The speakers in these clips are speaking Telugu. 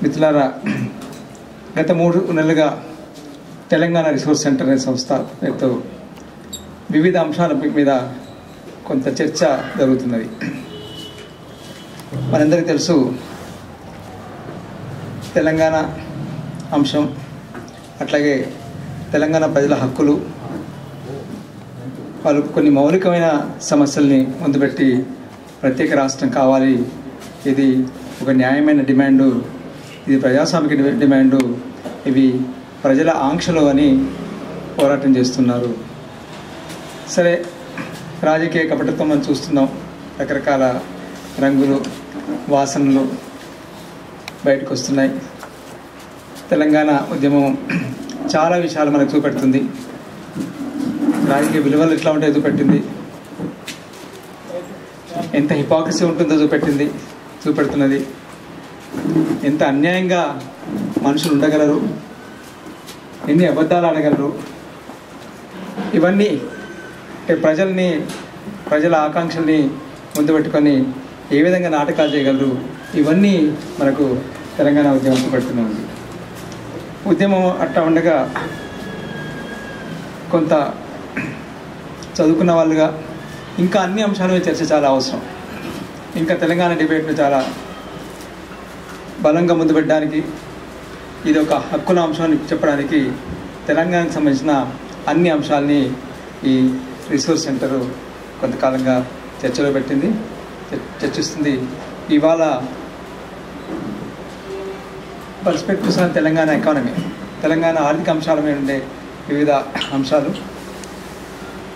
మిత్రులారా, గత 3 నెలలుగా తెలంగాణ రిసోర్స్ సెంటర్ అనే సంస్థ పేరుతో వివిధ అంశాల మీద కొంత చర్చ జరుగుతున్నది. మనందరికీ తెలుసు, తెలంగాణ అంశం, అట్లాగే తెలంగాణ ప్రజల హక్కులు, వాళ్ళు కొన్ని మౌలికమైన సమస్యల్ని ముందుపెట్టి ప్రత్యేక రాష్ట్రం కావాలి, ఇది ఒక న్యాయమైన డిమాండు, ఇది ప్రజాస్వామిక డిమాండు, ఇవి ప్రజల ఆంక్షలు అని పోరాటం చేస్తున్నారు. సరే, రాజకీయ కపటత్వం మనం చూస్తున్నాం. రకరకాల రంగులు, వాసనలు బయటకు వస్తున్నాయి. తెలంగాణ ఉద్యమం చాలా విషయాలు మనకు చూపెడుతుంది. రాజకీయ విలువలు ఎట్లా ఉంటాయో చూపెట్టింది, ఎంత హిపాక్రసీ ఉంటుందో చూపెడుతున్నది, ఎంత అన్యాయంగా మనుషులు ఉండగలరు, ఎన్ని అబద్ధాలు ఆడగలరు, ఇవన్నీ ప్రజల ఆకాంక్షల్ని ముందు పెట్టుకొని ఏ విధంగా నాటకాలు చేయగలరు, ఇవన్నీ మనకు తెలంగాణ ఉద్యమం చూపెడుతున్నది. ఉద్యమం అట్లా ఉండగా కొంత చదువుకున్న వాళ్ళుగా ఇంకా అన్ని అంశాల మీద చర్చ చాలా అవసరం. ఇంకా తెలంగాణ డిబేట్ను చాలా బలంగా ముందు పెట్టడానికి, ఇది ఒక హక్కుల అంశాన్ని చెప్పడానికి తెలంగాణకు సంబంధించిన అన్ని అంశాలని ఈ రిసోర్స్ సెంటరు కొంతకాలంగా చర్చలో పెట్టింది, చర్చిస్తుంది. ఇవాళ perspectives on Telangana economy, Telangana ఆర్థిక అంశాల మీద ఉండే వివిధ అంశాలు,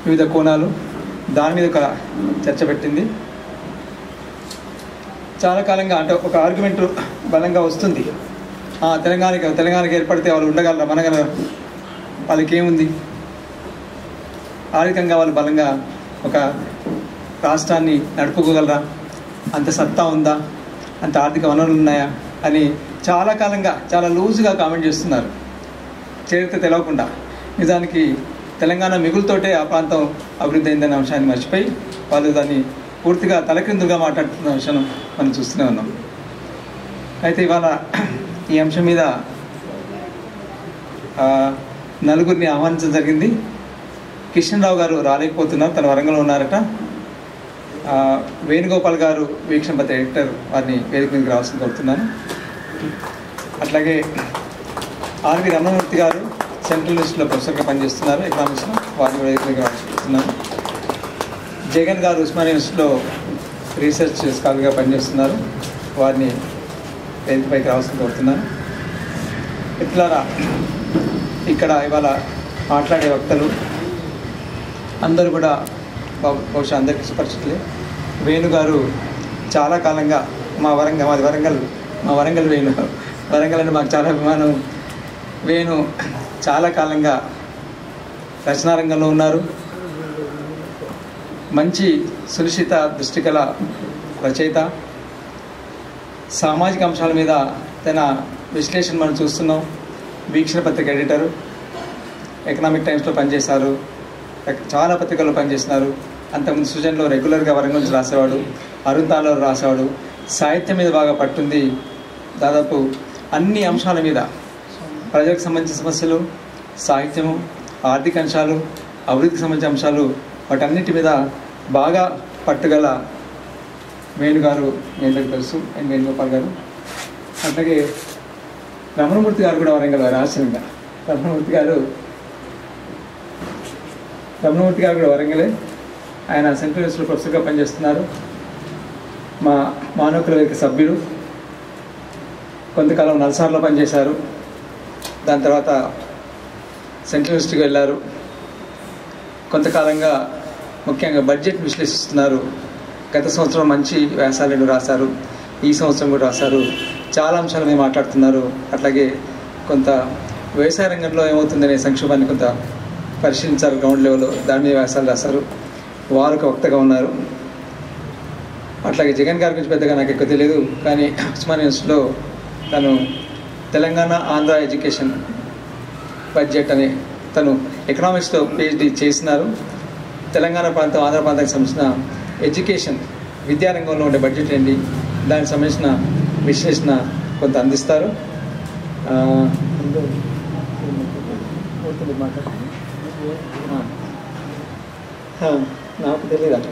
వివిధ కోణాలు, దాని మీద ఒక చర్చ పెట్టింది. చాలా కాలంగా అంటే ఒక ఆర్గ్యుమెంట్ బలంగా వస్తుంది, తెలంగాణకి ఏర్పడితే వాళ్ళు ఉండగలరా, మనగలరా, వాళ్ళకి ఏముంది, ఆర్థికంగా వాళ్ళు బలంగా ఒక రాష్ట్రాన్ని నడుపుకోగలరా, అంత సత్తా ఉందా, అంత ఆర్థిక వనరులు ఉన్నాయా అని చాలా కాలంగా చాలా లూజ్గా కామెంట్ చేస్తున్నారు, చరిత్ర తెలవకుండా. నిజానికి తెలంగాణ మిగులుతోటే ఆ ప్రాంతం అభివృద్ధి అయిందనే అంశాన్ని మర్చిపోయి వాళ్ళు దాన్ని పూర్తిగా తలక్రిందులుగా మాట్లాడుతున్న విషయం మనం చూస్తూనే ఉన్నాం. అయితే ఇవాళ ఈ అంశం మీద నలుగురిని ఆహ్వానించడం జరిగింది. కిషన్ రావు గారు రాలేకపోతున్నారు, తన వరంగల్లో ఉన్నారట. వేణుగోపాల్ గారు వీక్షణ పత్రిక ఎడిటర్, వారిని వేదిక మీదకి రావాల్సింది కోరుతున్నాను. అట్లాగే ఆర్వి రమణమూర్తి గారు సెంట్రల్ యూనివర్సిటీలో ప్రొఫెసర్గా పనిచేస్తున్నారు, ఎకనామిక్స్లో, వారిని కూడా వేదిక మీదకి రావాల్సిస్తున్నాను. జగన్ గారు ఉస్మానియా యూనివర్సిటీలో రీసెర్చ్ స్కాలర్గా పనిచేస్తున్నారు, వారిని వేదికపైకి రావాల్సింది కోరుతున్నాను. ఇట్లారా ఇక్కడ ఇవాళ మాట్లాడే వక్తలు అందరూ కూడా బహుశా అందరికీ సుపరిచితులే. వేణు గారు చాలా కాలంగా మాది వరంగల్ వేణు, వరంగల్ అంటే మాకు చాలా అభిమానం. వేణు చాలా కాలంగా రచనారంగంలో ఉన్నారు, మంచి సునిశ్చిత దృష్టి గల రచయిత, సామాజిక అంశాల మీద తన విశ్లేషణ మనం చూస్తున్నాం. వీక్షణ పత్రిక ఎడిటరు, ఎకనామిక్ టైమ్స్లో పనిచేశారు, చాలా పత్రికల్లో పనిచేస్తున్నారు. అంతకుముందు సృజన్లో రెగ్యులర్గా వరంగల్ నుంచి రాసేవాడు, అరుణాలో రాసేవాడు. సాహిత్యం మీద బాగా పట్టుంది. దాదాపు అన్ని అంశాల మీద, ప్రజలకు సంబంధించిన సమస్యలు, సాహిత్యము, ఆర్థిక అంశాలు, అభివృద్ధికి సంబంధించిన అంశాలు, వాటన్నిటి మీద బాగా పట్టుగల వేణు గారు మీ అందరికీ తెలుసు, అండ్ వేణుగోపాల్ గారు. అట్లాగే రమణమూర్తి గారు కూడా వరంగల్ వారు, ఆశ్చర్యంగా రమణమూర్తి గారు కూడా వరంగలే. ఆయన సెంట్రల్ యూనివర్సిటీలో ప్రొఫెసర్గా పనిచేస్తున్నారు, మా మానవకుల వేదిక సభ్యుడు. కొంతకాలం నల్సార్లో పనిచేశారు, దాని తర్వాత సెంట్రల్ యూనివర్సిటీకి వెళ్ళారు. కొంతకాలంగా ముఖ్యంగా బడ్జెట్ విశ్లేషిస్తున్నారు. గత సంవత్సరం మంచి వ్యాసాలను రాశారు, ఈ సంవత్సరం కూడా రాశారు. చాలా అంశాల మీద మాట్లాడుతున్నారు. అట్లాగే కొంత వ్యవసాయ రంగంలో ఏమవుతుందనే సంక్షోభాన్ని కొంత పరిశీలించారు గ్రౌండ్ లెవెల్లో, దాని మీద వ్యాసాలు రాశారు. వారు ఒక వక్తగా ఉన్నారు. అట్లాగే జగన్ గారి గురించి పెద్దగా నాకు ఎక్కువ తెలియదు, కానీ ఉస్మానియా యూనివర్సిటీలో తను తెలంగాణ ఆంధ్ర ఎడ్యుకేషన్ బడ్జెట్ అని తను ఎకనామిక్స్లో PhD చేసినారు. తెలంగాణ ప్రాంతం, ఆంధ్ర ప్రాంతానికి సంబంధించిన ఎడ్యుకేషన్, విద్యారంగంలో ఉండే బడ్జెట్ ఏంటి, దానికి సంబంధించిన విశ్లేషణ కొంత అందిస్తారు. నాకు తెలియదు.